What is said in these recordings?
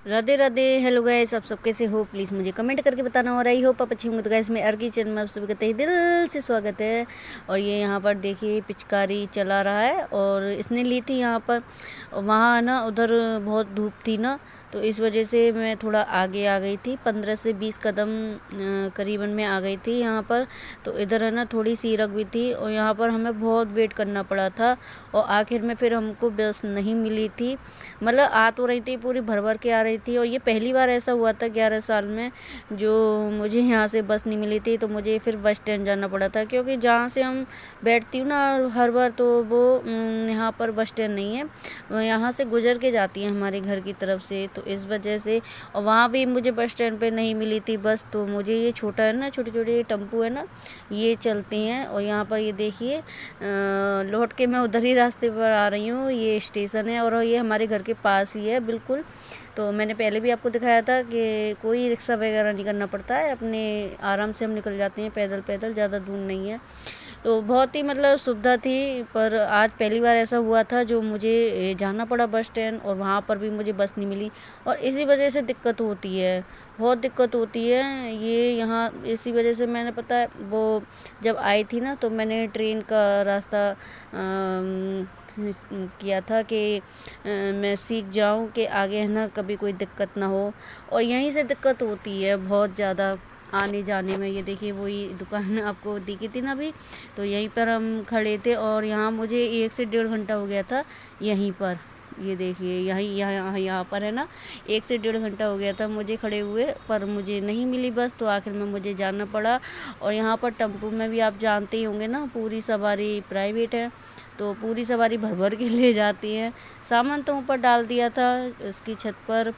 Radhe Radhe. Hello guys, आप सब कैसे हो? प्लीज़ मुझे कमेंट करके बताना। और आई होप आप अच्छे होंगे। तो गाइस, मैं अर्की चैनल में आप सभी का तहे दिल से स्वागत है। और ये यहाँ पर देखिए पिचकारी चला रहा है और इसने ली थी यहाँ पर। वहाँ ना उधर बहुत धूप थी ना, तो इस वजह से मैं थोड़ा आगे आ गई थी। 15 से 20 कदम करीबन में आ गई थी यहाँ पर। तो इधर है ना थोड़ी सी रख भी थी और यहाँ पर हमें बहुत वेट करना पड़ा था। और आखिर में फिर हमको बस नहीं मिली थी। मतलब आ तो रही थी, पूरी भर भर के आ रही थी। और ये पहली बार ऐसा हुआ था 11 साल में जो मुझे यहाँ से बस नहीं मिली थी। तो मुझे फिर बस स्टैंड जाना पड़ा था, क्योंकि जहाँ से हम बैठती हूँ ना हर बार, तो वो यहाँ पर बस स्टैंड नहीं है। यहाँ से गुजर के जाती है हमारे घर की तरफ से, तो इस वजह से। और वहाँ भी मुझे बस स्टैंड पे नहीं मिली थी बस। तो मुझे ये छोटा है ना, छोटे छोटे टम्पू है ना, ये चलते हैं। और यहाँ पर ये देखिए लौट के मैं उधर ही रास्ते पर आ रही हूँ। ये स्टेशन है और ये हमारे घर के पास ही है बिल्कुल। तो मैंने पहले भी आपको दिखाया था कि कोई रिक्शा वगैरह नहीं करना पड़ता है, अपने आराम से हम निकल जाते हैं पैदल पैदल, ज़्यादा दूर नहीं है। तो बहुत ही मतलब सुविधा थी। पर आज पहली बार ऐसा हुआ था जो मुझे जाना पड़ा बस स्टैंड, और वहाँ पर भी मुझे बस नहीं मिली। और इसी वजह से दिक्कत होती है, बहुत दिक्कत होती है ये यहाँ। इसी वजह से मैंने पता है वो जब आई थी ना, तो मैंने ट्रेन का रास्ता किया था कि मैं सीख जाऊं कि आगे है ना कभी कोई दिक्कत ना हो। और यहीं से दिक्कत होती है बहुत ज़्यादा आने जाने में। ये देखिए वही दुकान आपको दिखी थी ना अभी, तो यहीं पर हम खड़े थे। और यहाँ मुझे 1 से 1.5 घंटा हो गया था यहीं पर। ये देखिए यहाँ पर है ना, 1 से 1.5 घंटा हो गया था मुझे खड़े हुए, पर मुझे नहीं मिली बस। तो आखिर में मुझे जाना पड़ा। और यहाँ पर टेम्पो में भी आप जानते ही होंगे ना, पूरी सवारी प्राइवेट है, तो पूरी सवारी भर भर के ले जाती है। सामान तो ऊपर डाल दिया था इसकी छत पर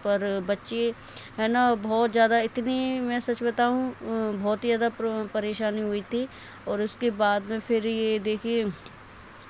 बच्चे है ना बहुत ज़्यादा, इतनी मैं सच बताऊँ बहुत ही ज़्यादा परेशानी हुई थी। और उसके बाद में फिर ये देखिए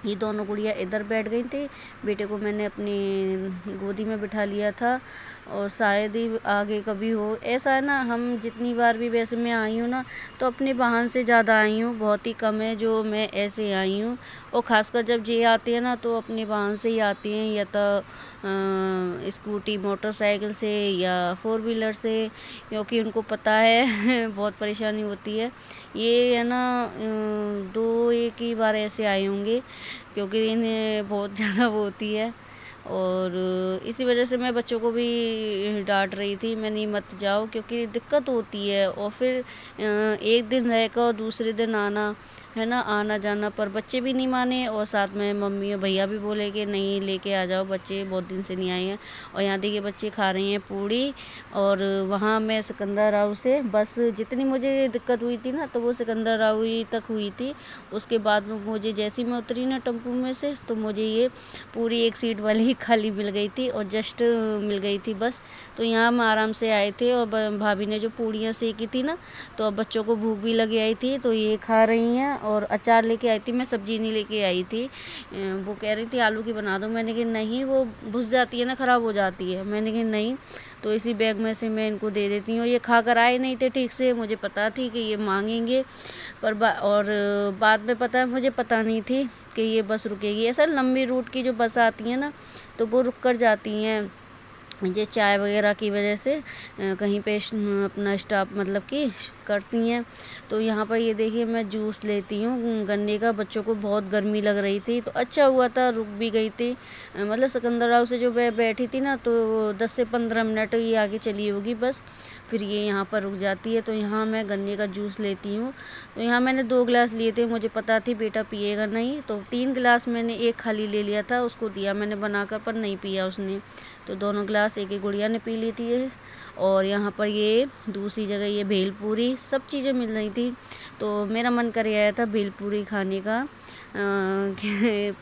ये दोनों गुड़िया इधर बैठ गई थी। बेटे को मैंने अपनी गोदी में बिठा लिया था। और शायद ही आगे कभी हो ऐसा है ना, हम जितनी बार भी वैसे मैं आई हूँ ना, तो अपने वाहन से ज़्यादा आई हूँ, बहुत ही कम है जो मैं ऐसे आई हूँ। और ख़ासकर जब ये आती है ना, तो अपने वाहन से ही आती हैं, या तो स्कूटी मोटरसाइकिल से या 4 व्हीलर से, क्योंकि उनको पता है बहुत परेशानी होती है। ये है ना 2 एक ही बार ऐसे आए होंगे, क्योंकि इन्हें बहुत ज़्यादा वो होती है। और इसी वजह से मैं बच्चों को भी डांट रही थी, मैं नहीं मत जाओ, क्योंकि दिक्कत होती है। और फिर एक दिन रहकर और दूसरे दिन आना है ना, आना जाना। पर बच्चे भी नहीं माने, और साथ में मम्मी और भैया भी बोले कि नहीं लेके आ जाओ, बच्चे बहुत दिन से नहीं आए हैं। और यहाँ देखिए बच्चे खा रहे हैं पूड़ी। और वहाँ मैं सिकंदर राव से बस, जितनी मुझे दिक्कत हुई थी ना, तो वो सिकंदर राव ही तक हुई थी। उसके बाद में मुझे जैसे ही मैं उतरी ना टेम्पो में से, तो मुझे ये पूरी एक सीट वाली ही खाली मिल गई थी, और जस्ट मिल गई थी बस। तो यहाँ हम आराम से आए थे। और भाभी ने जो पूड़ियाँ सेकी थी ना, तो अब बच्चों को भूख भी लगी आई थी, तो ये खा रही हैं। और अचार लेके आई थी, मैं सब्जी नहीं लेके आई थी। वो कह रही थी आलू की बना दो, मैंने कहा नहीं, वो घुस जाती है ना, ख़राब हो जाती है। मैंने कहा नहीं, तो इसी बैग में से मैं इनको दे देती हूँ। ये खा कर आए नहीं थे ठीक से, मुझे पता थी कि ये मांगेंगे। और बाद में पता है, मुझे पता नहीं थी कि ये बस रुकेगी। ऐसा लंबी रूट की जो बस आती है ना, तो वो रुक कर जाती हैं ये चाय वगैरह की वजह से। कहीं पे अपना स्टॉप मतलब कि करती हैं। तो यहाँ पर ये देखिए मैं जूस लेती हूँ गन्ने का। बच्चों को बहुत गर्मी लग रही थी, तो अच्छा हुआ था रुक भी गई थी। मतलब सिकंदर राव से जो बैठी थी ना, तो 10 से 15 मिनट ये आगे चली होगी बस, फिर ये यहाँ पर रुक जाती है। तो यहाँ मैं गन्ने का जूस लेती हूँ। तो यहाँ मैंने 2 गिलास लिए थे, मुझे पता थी बेटा पिएगा नहीं, तो 3 गिलास मैंने, एक खाली ले लिया था, उसको दिया मैंने बनाकर, पर नहीं पिया उसने। तो दोनों गिलास एक एक गुड़िया ने पी ली थी ये। और यहाँ पर ये दूसरी जगह ये भेलपूरी सब चीज़ें मिल रही थी। तो मेरा मन कर आया था भेलपूरी खाने का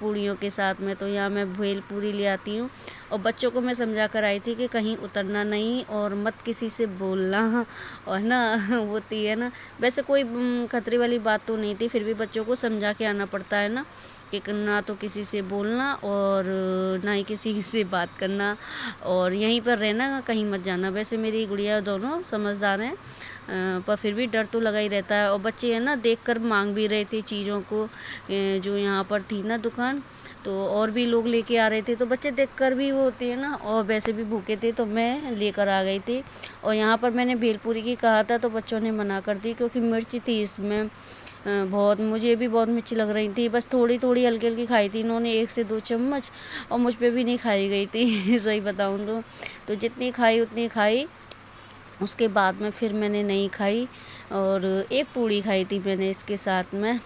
पूड़ियों के साथ में। तो यहाँ मैं भेलपूरी ले आती हूँ। और बच्चों को मैं समझा कर आई थी कि कहीं उतरना नहीं और मत किसी से बोलना, और ना होती है ना, वैसे कोई खतरे वाली बात तो नहीं थी, फिर भी बच्चों को समझा के आना पड़ता है ना, कि ना तो किसी से बोलना और ना ही किसी से बात करना, और यहीं पर रहना, कहीं मत जाना। वैसे मेरी गुड़िया दोनों समझदार हैं, पर फिर भी डर तो लगा ही रहता है। और बच्चे हैं ना, देखकर मांग भी रहे थे चीज़ों को, जो यहाँ पर थी ना दुकान, तो और भी लोग लेके आ रहे थे, तो बच्चे देखकर भी वो होती है ना, और वैसे भी भूखे थे तो मैं लेकर आ गई थी। और यहाँ पर मैंने भेलपूरी की कहा था तो बच्चों ने मना कर दी, क्योंकि मिर्च थी इसमें बहुत, मुझे भी बहुत मिर्ची लग रही थी। बस थोड़ी थोड़ी हल्की हल्की खाई थी इन्होंने, 1 से 2 चम्मच, और मुझ पे भी नहीं खाई गई थी सही बताऊँ तो जितनी खाई उतनी खाई। उसके बाद में फिर मैंने नहीं खाई, और एक पूड़ी खाई थी मैंने इसके साथ में।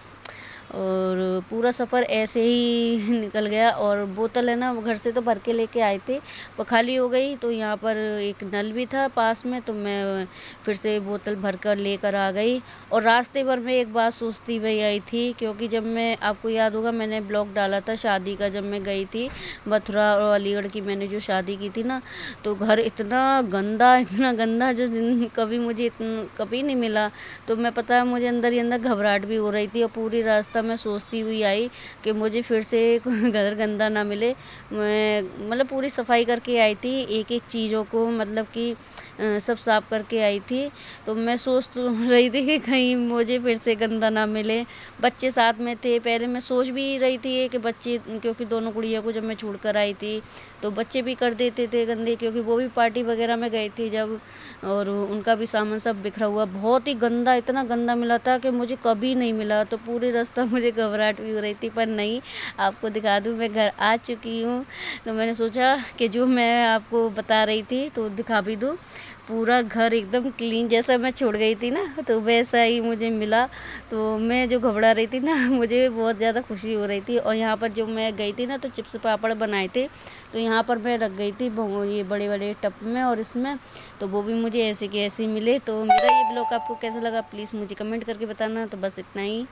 और पूरा सफ़र ऐसे ही निकल गया। और बोतल है ना, घर से तो भर के लेके आए थे, वो खाली हो गई। तो यहाँ पर एक नल भी था पास में, तो मैं फिर से बोतल भर कर लेकर आ गई। और रास्ते भर में एक बात सोचती हुई आई थी, क्योंकि जब मैं, आपको याद होगा मैंने ब्लॉग डाला था शादी का, जब मैं गई थी मथुरा और अलीगढ़ की, मैंने जो शादी की थी ना, तो घर इतना गंदा जो कभी मुझे कभी नहीं मिला। तो मैं, पता है, मुझे अंदर ही अंदर घबराहट भी हो रही थी, और पूरी रास्ता मैं सोचती हुई आई कि मुझे फिर से घर गंदा ना मिले। मैं मतलब पूरी सफाई करके आई थी, एक एक चीज़ों को मतलब कि सब साफ करके आई थी। तो मैं सोच तो रही थी कि कहीं मुझे फिर से गंदा ना मिले। बच्चे साथ में थे, पहले मैं सोच भी रही थी कि बच्चे, क्योंकि दोनों गुड़िया को जब मैं छोड़ कर आई थी तो बच्चे भी कर देते थे गंदे, क्योंकि वो भी पार्टी वगैरह में गए थे जब, और उनका भी सामान सब बिखरा हुआ, बहुत ही गंदा, इतना गंदा मिला था कि मुझे कभी नहीं मिला। तो पूरे रास्ता मुझे घबराहट भी हो रही थी, पर नहीं, आपको दिखा दूँ मैं घर आ चुकी हूँ। तो मैंने सोचा कि जो मैं आपको बता रही थी तो दिखा भी दूँ। पूरा घर एकदम क्लीन, जैसा मैं छोड़ गई थी ना तो वैसा ही मुझे मिला। तो मैं जो घबरा रही थी ना, मुझे बहुत ज़्यादा खुशी हो रही थी। और यहाँ पर जो मैं गई थी ना, तो चिप्स पापड़ बनाए थे, तो यहाँ पर मैं रख गई थी ये बड़े बड़े टब में और इसमें, तो वो भी मुझे ऐसे के ऐसे मिले। तो मेरा ये ब्लॉग आपको कैसा लगा प्लीज़ मुझे कमेंट करके बताना। तो बस इतना ही।